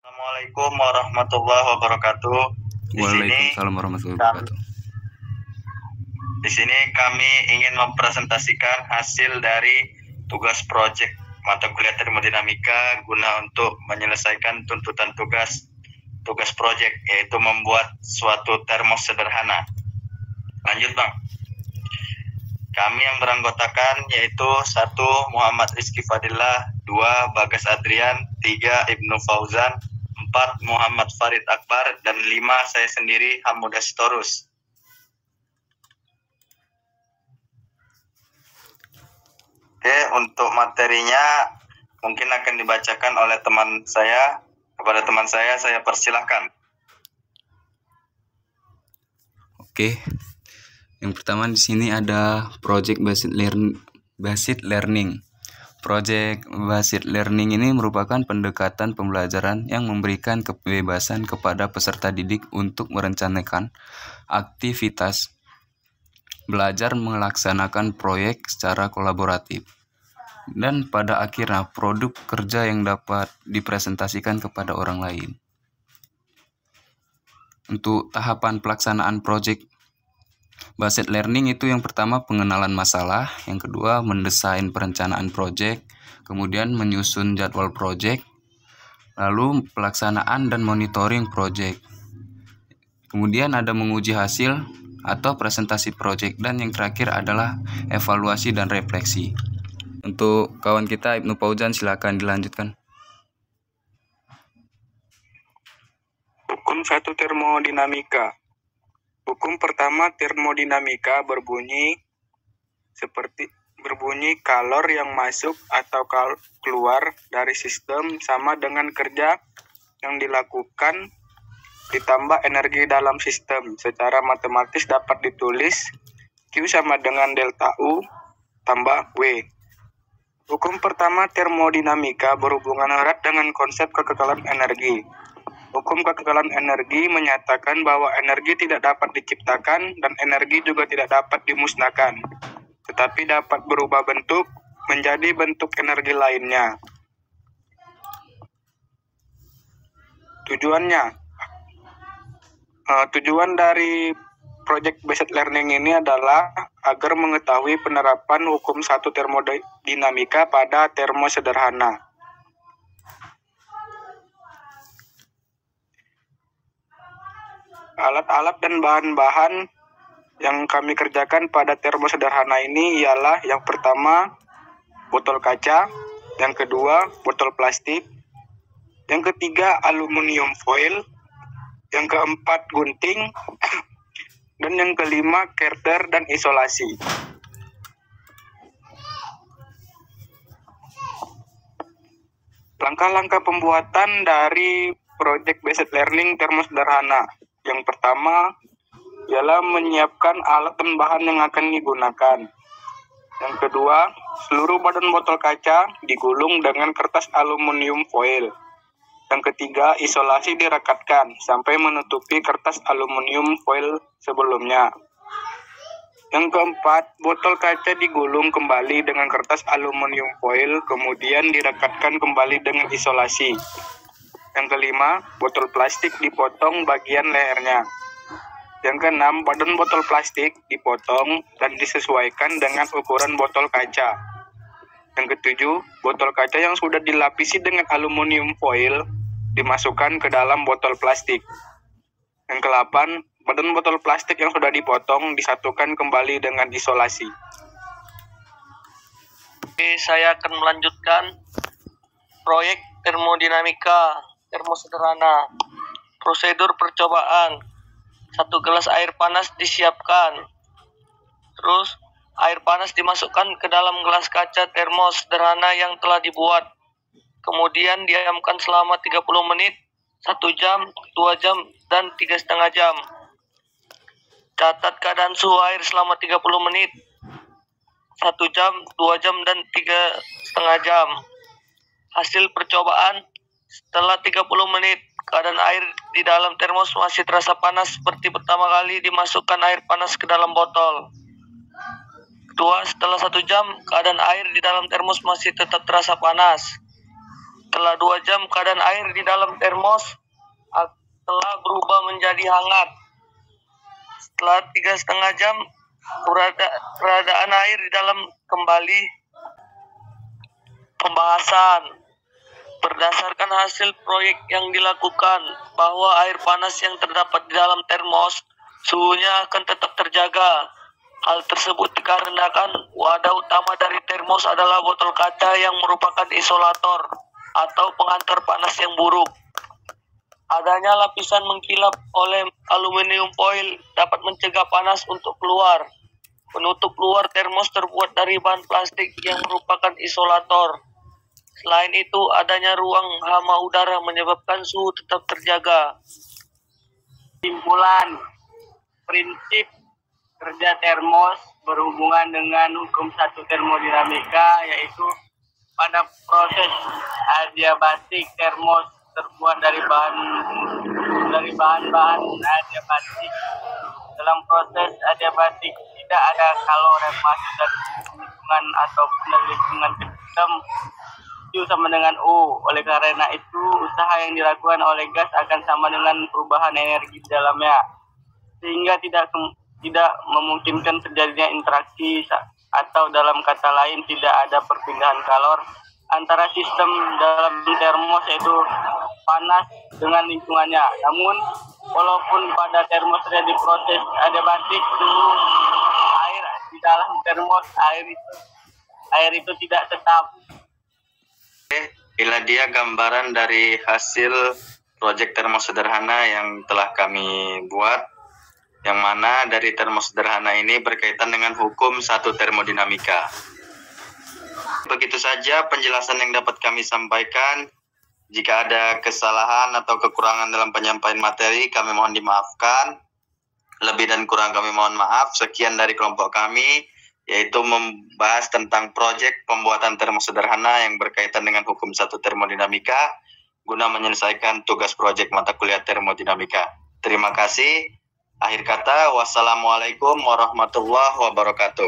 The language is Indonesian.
Assalamualaikum warahmatullahi wabarakatuh. Waalaikumsalam warahmatullahi wabarakatuh. Di sini kami ingin mempresentasikan hasil dari tugas proyek mata kuliah termodinamika guna untuk menyelesaikan tuntutan tugas proyek, yaitu membuat suatu termos sederhana. Lanjut, Bang. Kami yang beranggotakan yaitu 1. Muhammad Rizky Fadillah, 2. Bagas Adrian, 3. Ibnu Fauzan, 4. Muhammad Farid Akbar, dan 5. Saya sendiri, Hamuda Sitorus. Oke, untuk materinya mungkin akan dibacakan oleh teman saya. Kepada teman saya persilahkan. Oke. Yang pertama di sini ada Project Based Learning. Project Based Learning ini merupakan pendekatan pembelajaran yang memberikan kebebasan kepada peserta didik untuk merencanakan aktivitas belajar melaksanakan proyek secara kolaboratif. Dan pada akhirnya produk kerja yang dapat dipresentasikan kepada orang lain. Untuk tahapan pelaksanaan project based learning itu yang pertama pengenalan masalah, yang kedua mendesain perencanaan project, kemudian menyusun jadwal project, lalu pelaksanaan dan monitoring project. Kemudian ada menguji hasil atau presentasi project, dan yang terakhir adalah evaluasi dan refleksi. Untuk kawan kita Ibnu Fauzan, silakan dilanjutkan. Hukum 1 termodinamika. Hukum pertama termodinamika berbunyi kalor yang masuk atau keluar dari sistem sama dengan kerja yang dilakukan ditambah energi dalam sistem. Secara matematis dapat ditulis Q sama dengan delta U tambah W. Hukum pertama termodinamika berhubungan erat dengan konsep kekekalan energi. Hukum kekekalan energi menyatakan bahwa energi tidak dapat diciptakan dan energi juga tidak dapat dimusnahkan, tetapi dapat berubah bentuk menjadi bentuk energi lainnya. Tujuan dari Project Based Learning ini adalah agar mengetahui penerapan hukum 1 termodinamika pada termos sederhana. Alat-alat dan bahan-bahan yang kami kerjakan pada termos sederhana ini ialah yang pertama botol kaca, yang kedua botol plastik, yang ketiga aluminium foil, yang keempat gunting, dan yang kelima carter dan isolasi. Langkah-langkah pembuatan dari Project Based Learning termos sederhana. Yang pertama ialah menyiapkan alat dan bahan yang akan digunakan. Yang kedua, seluruh badan botol kaca digulung dengan kertas aluminium foil. Yang ketiga, isolasi direkatkan sampai menutupi kertas aluminium foil sebelumnya. Yang keempat, botol kaca digulung kembali dengan kertas aluminium foil, kemudian direkatkan kembali dengan isolasi. Yang kelima, botol plastik dipotong bagian lehernya. Yang keenam, badan botol plastik dipotong dan disesuaikan dengan ukuran botol kaca. Yang ketujuh, botol kaca yang sudah dilapisi dengan aluminium foil dimasukkan ke dalam botol plastik. Yang ke-8, badan botol plastik yang sudah dipotong disatukan kembali dengan isolasi. Oke, saya akan melanjutkan proyek termodinamika termos sederhana. Prosedur percobaan. 1 gelas air panas disiapkan. Terus air panas dimasukkan ke dalam gelas kaca termos sederhana yang telah dibuat. Kemudian diamkan selama 30 menit, 1 jam, 2 jam, dan 3,5 jam. Catat keadaan suhu air selama 30 menit, 1 jam, 2 jam, dan 3,5 jam. Hasil percobaan, setelah 30 menit, keadaan air di dalam termos masih terasa panas seperti pertama kali dimasukkan air panas ke dalam botol. Kedua, setelah 1 jam, keadaan air di dalam termos masih tetap terasa panas. Setelah 2 jam, keadaan air di dalam termos telah berubah menjadi hangat. Setelah 3,5 jam, keadaan air di dalam kembali. Pembahasan. Berdasarkan hasil proyek yang dilakukan, bahwa air panas yang terdapat di dalam termos, suhunya akan tetap terjaga. Hal tersebut dikarenakan wadah utama dari termos adalah botol kaca yang merupakan isolator atau pengantar panas yang buruk. Adanya lapisan mengkilap oleh aluminium foil dapat mencegah panas untuk keluar. Penutup luar termos terbuat dari bahan plastik yang merupakan isolator. Selain itu, adanya ruang hama udara menyebabkan suhu tetap terjaga. Kesimpulan, prinsip kerja termos berhubungan dengan hukum 1 termodinamika, yaitu pada proses adiabatik termos terbuat dari bahan-bahan adiabatik. Dalam proses adiabatik tidak ada kalor yang masuk dari lingkungan ataupun dari lingkungan ke sistem. Q sama dengan U. Oleh karena itu, usaha yang dilakukan oleh gas akan sama dengan perubahan energi di dalamnya, sehingga tidak memungkinkan terjadinya interaksi, atau dalam kata lain tidak ada perpindahan kalor antara sistem dalam termos, yaitu panas, dengan lingkungannya. Namun, walaupun pada termos terjadi proses adiabatik, suhu air di dalam termos air itu tidak tetap. Inilah dia gambaran dari hasil proyek termos sederhana yang telah kami buat, yang mana dari termos sederhana ini berkaitan dengan hukum 1 termodinamika. Begitu saja penjelasan yang dapat kami sampaikan. Jika ada kesalahan atau kekurangan dalam penyampaian materi, kami mohon dimaafkan. Lebih dan kurang kami mohon maaf. Sekian dari kelompok kami, yaitu membahas tentang proyek pembuatan termos sederhana yang berkaitan dengan hukum 1 termodinamika guna menyelesaikan tugas proyek mata kuliah termodinamika. Terima kasih. Akhir kata, wassalamualaikum warahmatullahi wabarakatuh.